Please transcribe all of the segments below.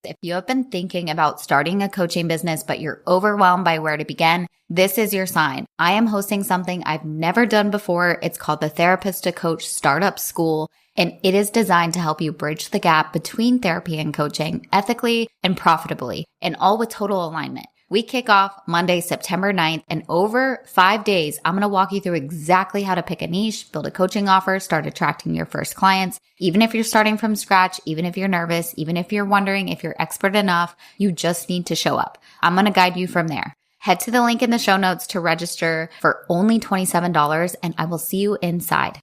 If you have been thinking about starting a coaching business, but you're overwhelmed by where to begin, this is your sign. I am hosting something I've never done before. It's called the Therapist to Coach Startup School, and it is designed to help you bridge the gap between therapy and coaching ethically and profitably, and all with total alignment. We kick off Monday, September 9th, and over 5 days, I'm going to walk you through exactly how to pick a niche, build a coaching offer, start attracting your first clients. Even if you're starting from scratch, even if you're nervous, even if you're wondering if you're expert enough, you just need to show up. I'm going to guide you from there. Head to the link in the show notes to register for only $27, and I will see you inside.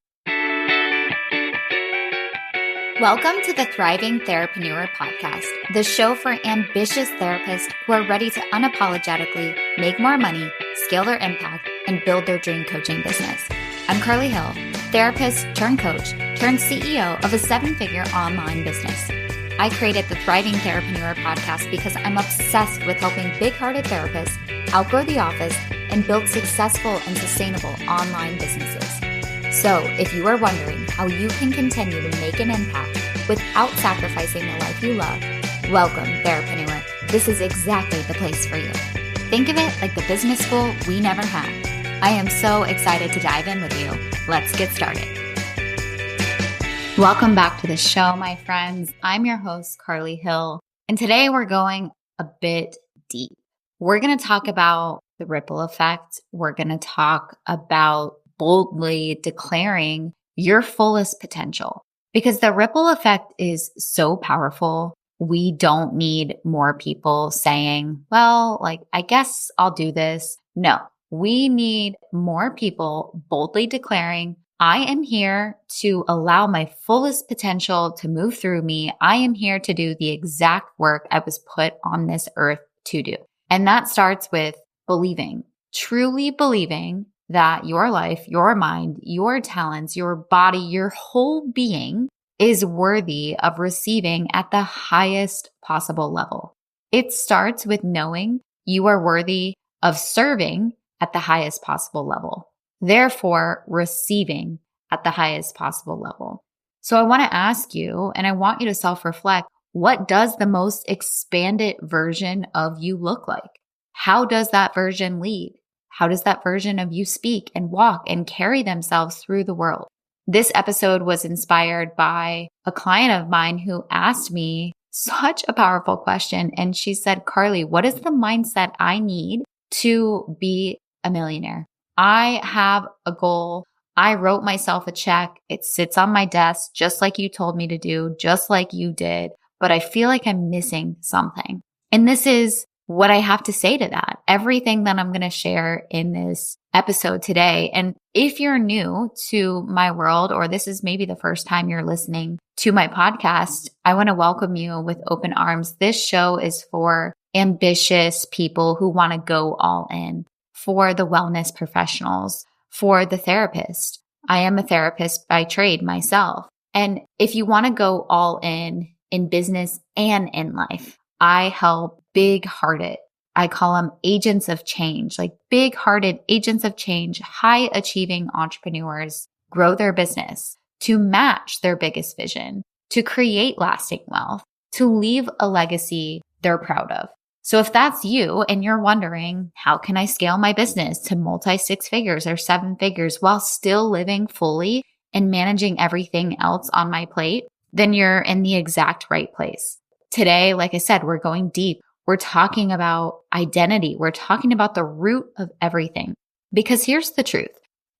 Welcome to the Thriving Therapreneur podcast, the show for ambitious therapists who are ready to unapologetically make more money, scale their impact, and build their dream coaching business. I'm Carly Hill, therapist turned coach turned CEO of a 7-figure online business. I created the Thriving Therapreneur podcast because I'm obsessed with helping big-hearted therapists outgrow the office and build successful and sustainable online businesses. So if you are wondering how you can continue to make an impact without sacrificing the life you love, welcome, Therapreneur. This is exactly the place for you. Think of it like the business school we never had. I am so excited to dive in with you. Let's get started. Welcome back to the show, my friends. I'm your host, Carly Hill, and today we're going a bit deep. We're going to talk about the ripple effect. We're going to talk about boldly declaring your fullest potential, because the ripple effect is so powerful. We don't need more people saying, well, I guess I'll do this. No, we need more people boldly declaring, I am here to allow my fullest potential to move through me. I am here to do the exact work I was put on this earth to do. And that starts with believing, truly believing that your life, your mind, your talents, your body, your whole being is worthy of receiving at the highest possible level. It starts with knowing you are worthy of serving at the highest possible level, therefore receiving at the highest possible level. So I want to ask you, and I want you to self-reflect, what does the most expanded version of you look like? How does that version lead? How does that version of you speak and walk and carry themselves through the world? This episode was inspired by a client of mine who asked me such a powerful question. And she said, Carly, what is the mindset I need to be a millionaire? I have a goal. I wrote myself a check. It sits on my desk, just like you told me to do, just like you did. But I feel like I'm missing something. And this is what I have to say to that, everything that I'm going to share in this episode today. And if you're new to my world, or this is maybe the first time you're listening to my podcast, I want to welcome you with open arms. This show is for ambitious people who want to go all in, for the wellness professionals, for the therapist. I am a therapist by trade myself. And if you want to go all in business and in life, I help big-hearted, I call them agents of change, like big-hearted agents of change, high-achieving entrepreneurs grow their business to match their biggest vision, to create lasting wealth, to leave a legacy they're proud of. So if that's you and you're wondering, how can I scale my business to multi-6 figures or 7 figures while still living fully and managing everything else on my plate, then you're in the exact right place. Today, like I said, we're going deep. We're talking about identity. We're talking about the root of everything. Because here's the truth.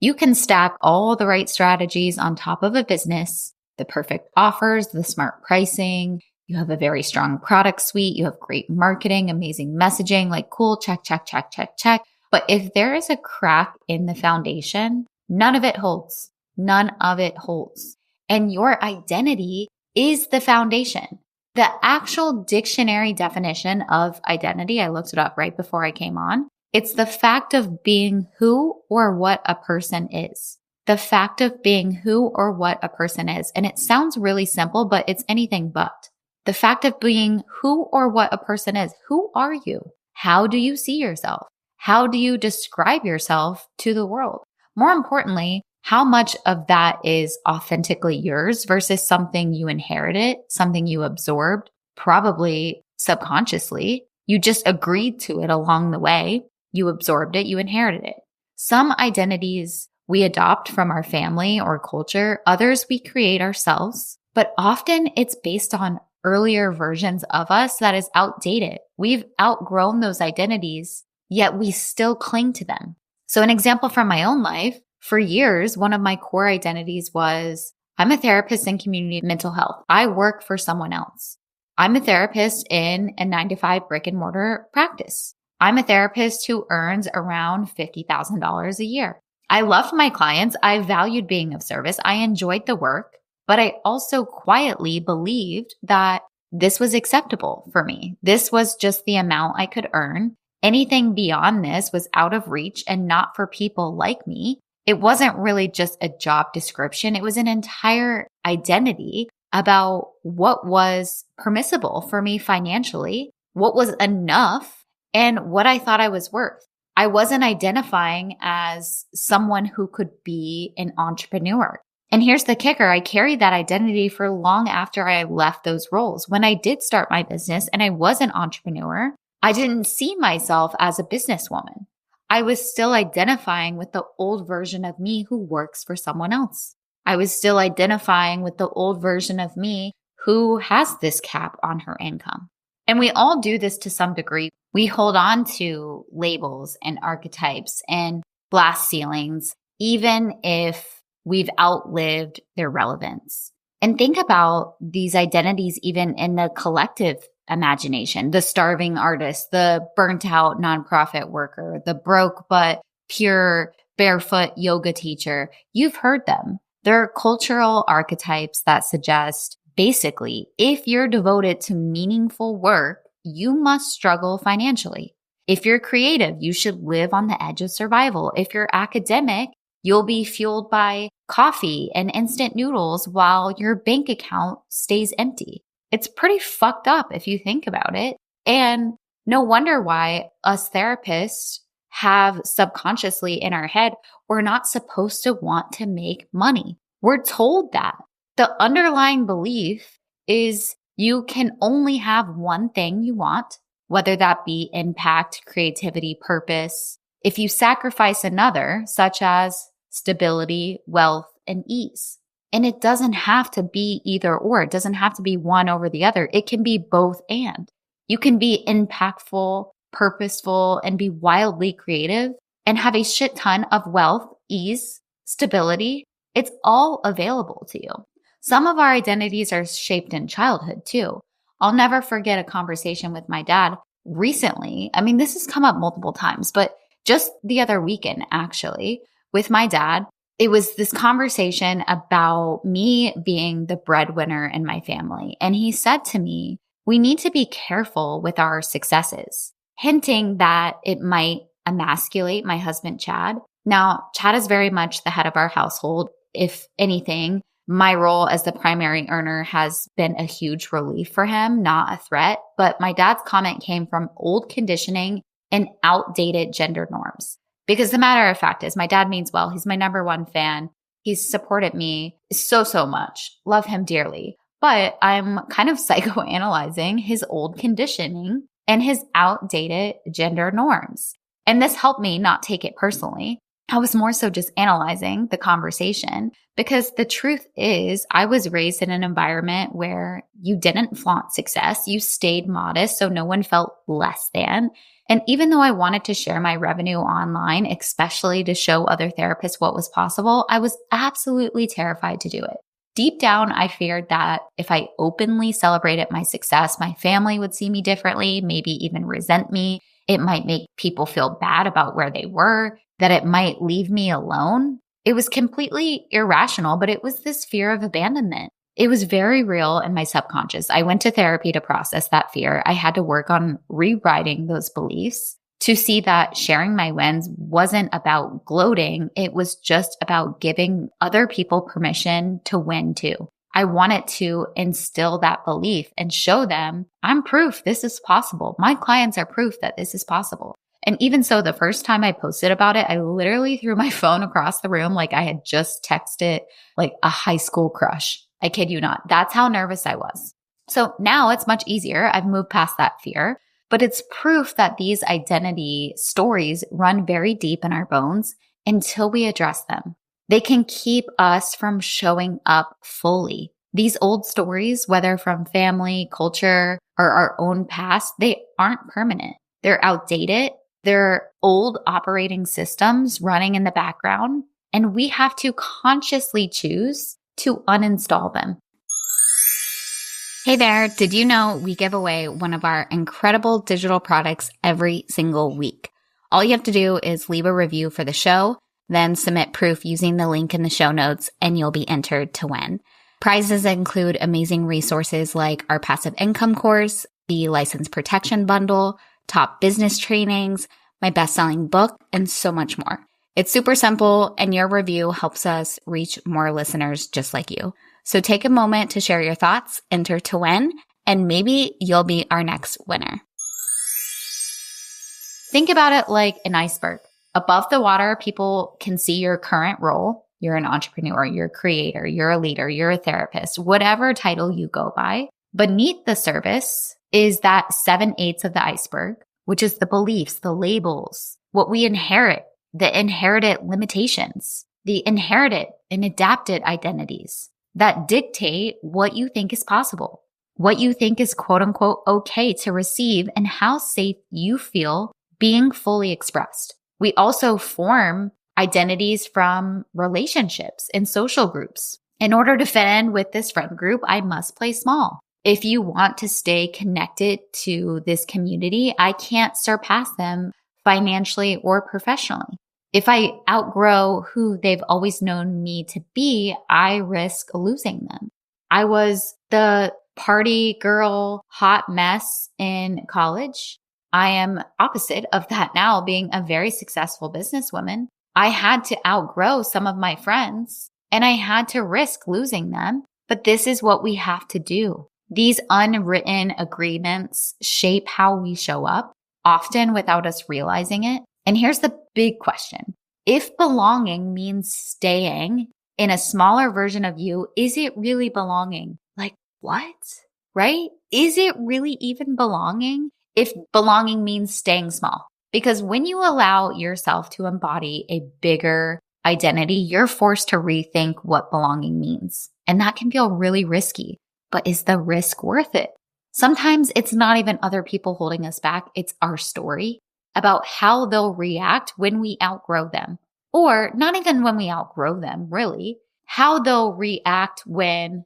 You can stack all the right strategies on top of a business, the perfect offers, the smart pricing. You have a very strong product suite. You have great marketing, amazing messaging, like cool, check, check, check, check, check. But if there is a crack in the foundation, none of it holds. None of it holds. And your identity is the foundation. The actual dictionary definition of identity, I looked it up right before I came on. It's the fact of being who or what a person is. The fact of being who or what a person is. And it sounds really simple, but it's anything but. The fact of being who or what a person is. Who are you? How do you see yourself? How do you describe yourself to the world? More importantly, how much of that is authentically yours versus something you inherited, something you absorbed, probably subconsciously. You just agreed to it along the way. You absorbed it, you inherited it. Some identities we adopt from our family or culture, others we create ourselves, but often it's based on earlier versions of us that is outdated. We've outgrown those identities, yet we still cling to them. So an example from my own life, for years, one of my core identities was I'm a therapist in community mental health. I work for someone else. I'm a therapist in a 9-to-5 brick and mortar practice. I'm a therapist who earns around $50,000 a year. I loved my clients. I valued being of service. I enjoyed the work, but I also quietly believed that this was acceptable for me. This was just the amount I could earn. Anything beyond this was out of reach and not for people like me. It wasn't really just a job description. It was an entire identity about what was permissible for me financially, what was enough, and what I thought I was worth. I wasn't identifying as someone who could be an entrepreneur. And here's the kicker. I carried that identity for long after I left those roles. When I did start my business and I was an entrepreneur, I didn't see myself as a businesswoman. I was still identifying with the old version of me who works for someone else. I was still identifying with the old version of me who has this cap on her income. And we all do this to some degree. We hold on to labels and archetypes and glass ceilings, even if we've outlived their relevance. And think about these identities even in the collective imagination, the starving artist, the burnt out nonprofit worker, the broke but pure barefoot yoga teacher. You've heard them. They're cultural archetypes that suggest basically, if you're devoted to meaningful work, you must struggle financially. If you're creative, you should live on the edge of survival. If you're academic, you'll be fueled by coffee and instant noodles while your bank account stays empty. It's pretty fucked up if you think about it. And no wonder why us therapists have subconsciously in our head, we're not supposed to want to make money. We're told that. The underlying belief is you can only have one thing you want, whether that be impact, creativity, purpose. If you sacrifice another, such as stability, wealth, and ease. And it doesn't have to be either or. It doesn't have to be one over the other. It can be both and. You can be impactful, purposeful, and be wildly creative and have a shit ton of wealth, ease, stability. It's all available to you. Some of our identities are shaped in childhood too. I'll never forget a conversation with my dad recently. I mean, this has come up multiple times, but just the other weekend, actually, with my dad, it was this conversation about me being the breadwinner in my family. And he said to me, we need to be careful with our successes, hinting that it might emasculate my husband, Chad. Now, Chad is very much the head of our household. If anything, my role as the primary earner has been a huge relief for him, not a threat. But my dad's comment came from old conditioning and outdated gender norms. Because the matter of fact is, my dad means well. He's my number one fan. He's supported me so much. Love him dearly. But I'm kind of psychoanalyzing his old conditioning and his outdated gender norms. And this helped me not take it personally. I was more so just analyzing the conversation because the truth is I was raised in an environment where you didn't flaunt success. You stayed modest so no one felt less than. And even though I wanted to share my revenue online, especially to show other therapists what was possible, I was absolutely terrified to do it. Deep down, I feared that if I openly celebrated my success, my family would see me differently, maybe even resent me. It might make people feel bad about where they were, that it might leave me alone. It was completely irrational, but it was this fear of abandonment. It was very real in my subconscious. I went to therapy to process that fear. I had to work on rewriting those beliefs to see that sharing my wins wasn't about gloating. It was just about giving other people permission to win too. I wanted to instill that belief and show them I'm proof this is possible. My clients are proof that this is possible. And even so, the first time I posted about it, I literally threw my phone across the room like I had just texted like a high school crush. I kid you not. That's how nervous I was. So now it's much easier. I've moved past that fear, but it's proof that these identity stories run very deep in our bones until we address them. They can keep us from showing up fully. These old stories, whether from family, culture, or our own past, they aren't permanent. They're outdated. They're old operating systems running in the background, and we have to consciously choose to uninstall them. Hey there, did you know we give away one of our incredible digital products every single week? All you have to do is leave a review for the show, then submit proof using the link in the show notes, and you'll be entered to win. Prizes include amazing resources like our passive income course, the license protection bundle, top business trainings, my best-selling book, and so much more. It's super simple, and your review helps us reach more listeners just like you. So take a moment to share your thoughts, enter to win, and maybe you'll be our next winner. Think about it like an iceberg. Above the water, people can see your current role. You're an entrepreneur, you're a creator, you're a leader, you're a therapist, whatever title you go by. Beneath the surface is that 7/8 of the iceberg, which is the beliefs, the labels, what we inherit, the inherited limitations, the inherited and adapted identities that dictate what you think is possible, what you think is quote unquote okay to receive, and how safe you feel being fully expressed. We also form identities from relationships and social groups. In order to fit in with this friend group, I must play small. If you want to stay connected to this community, I can't surpass them financially or professionally. If I outgrow who they've always known me to be, I risk losing them. I was the party girl, hot mess in college. I am opposite of that now, being a very successful businesswoman. I had to outgrow some of my friends and I had to risk losing them, but this is what we have to do. These unwritten agreements shape how we show up, often without us realizing it. And here's the big question. If belonging means staying in a smaller version of you, is it really belonging? Like what? Right? Is it really even belonging if belonging means staying small? Because when you allow yourself to embody a bigger identity, you're forced to rethink what belonging means. And that can feel really risky, but is the risk worth it? Sometimes it's not even other people holding us back. It's our story about how they'll react when we outgrow them. Or not even when we outgrow them, really. How they'll react when,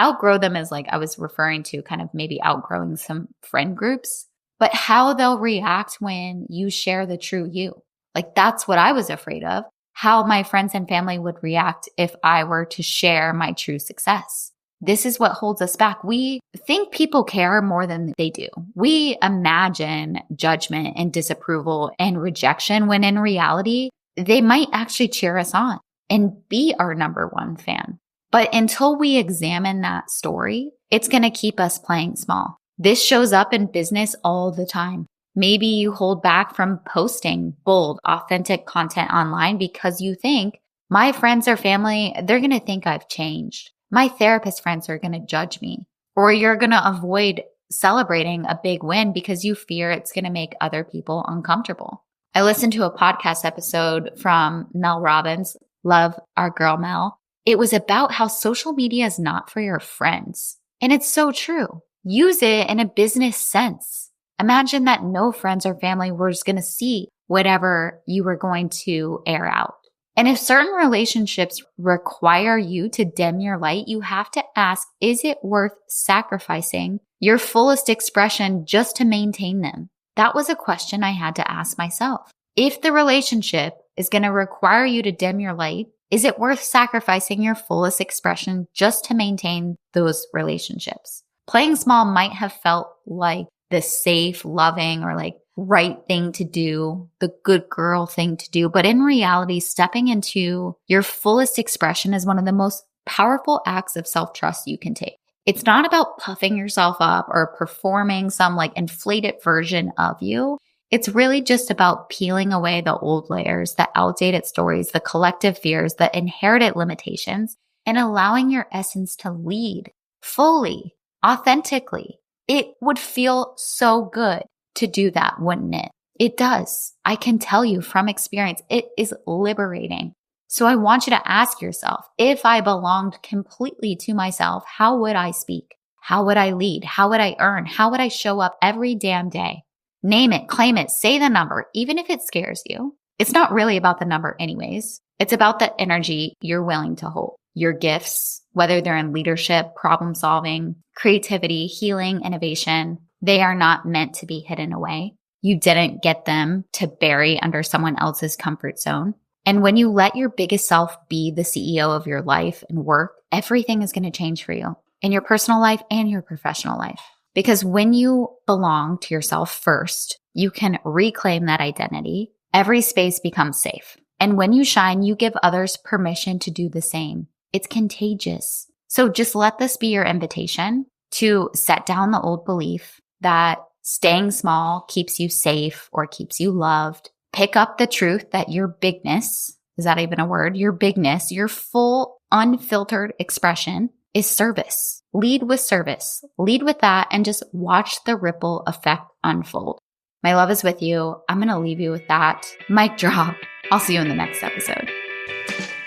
outgrow them is like I was referring to kind of maybe outgrowing some friend groups. But how they'll react when you share the true you. Like that's what I was afraid of, how my friends and family would react if I were to share my true success. This is what holds us back. We think people care more than they do. We imagine judgment and disapproval and rejection when in reality, they might actually cheer us on and be our number one fan. But until we examine that story, it's going to keep us playing small. This shows up in business all the time. Maybe you hold back from posting bold, authentic content online because you think my friends or family, they're going to think I've changed. My therapist friends are going to judge me. Or you're going to avoid celebrating a big win because you fear it's going to make other people uncomfortable. I listened to a podcast episode from Mel Robbins, love our girl Mel. It was about how social media is not for your friends. And it's so true. Use it in a business sense. Imagine that no friends or family were just going to see whatever you were going to air out. And if certain relationships require you to dim your light, you have to ask, is it worth sacrificing your fullest expression just to maintain them? That was a question I had to ask myself. If the relationship is going to require you to dim your light, is it worth sacrificing your fullest expression just to maintain those relationships? Playing small might have felt like the safe, loving, or like right thing to do, the good girl thing to do. But in reality, stepping into your fullest expression is one of the most powerful acts of self-trust you can take. It's not about puffing yourself up or performing some like inflated version of you. It's really just about peeling away the old layers, the outdated stories, the collective fears, the inherited limitations, and allowing your essence to lead fully, authentically. It would feel so good to do that, wouldn't it? It does. I can tell you from experience, it is liberating. So I want you to ask yourself, if I belonged completely to myself, how would I speak? How would I lead? How would I earn? How would I show up every damn day? Name it, claim it, say the number, even if it scares you. It's not really about the number anyways. It's about the energy you're willing to hold. Your gifts, whether they're in leadership, problem solving, creativity, healing, innovation, they are not meant to be hidden away. You didn't get them to bury under someone else's comfort zone. And when you let your biggest self be the CEO of your life and work, everything is going to change for you in your personal life and your professional life. Because when you belong to yourself first, you can reclaim that identity. Every space becomes safe. And when you shine, you give others permission to do the same. It's contagious. So just let this be your invitation to set down the old belief that staying small keeps you safe or keeps you loved. Pick up the truth that your bigness, is that even a word? Your bigness, your full unfiltered expression is service. Lead with service. Lead with that and just watch the ripple effect unfold. My love is with you. I'm going to leave you with that. Mic drop. I'll see you in the next episode.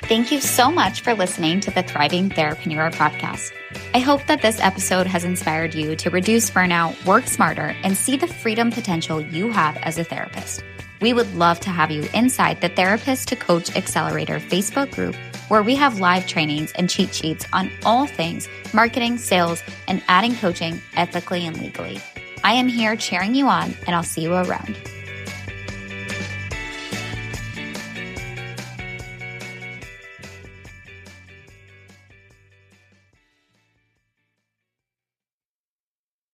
Thank you so much for listening to the Thriving Therapreneur podcast. I hope that this episode has inspired you to reduce burnout, work smarter, and see the freedom potential you have as a therapist. We would love to have you inside the Therapist to Coach Accelerator Facebook group, where we have live trainings and cheat sheets on all things marketing, sales, and adding coaching ethically and legally. I am here cheering you on, and I'll see you around.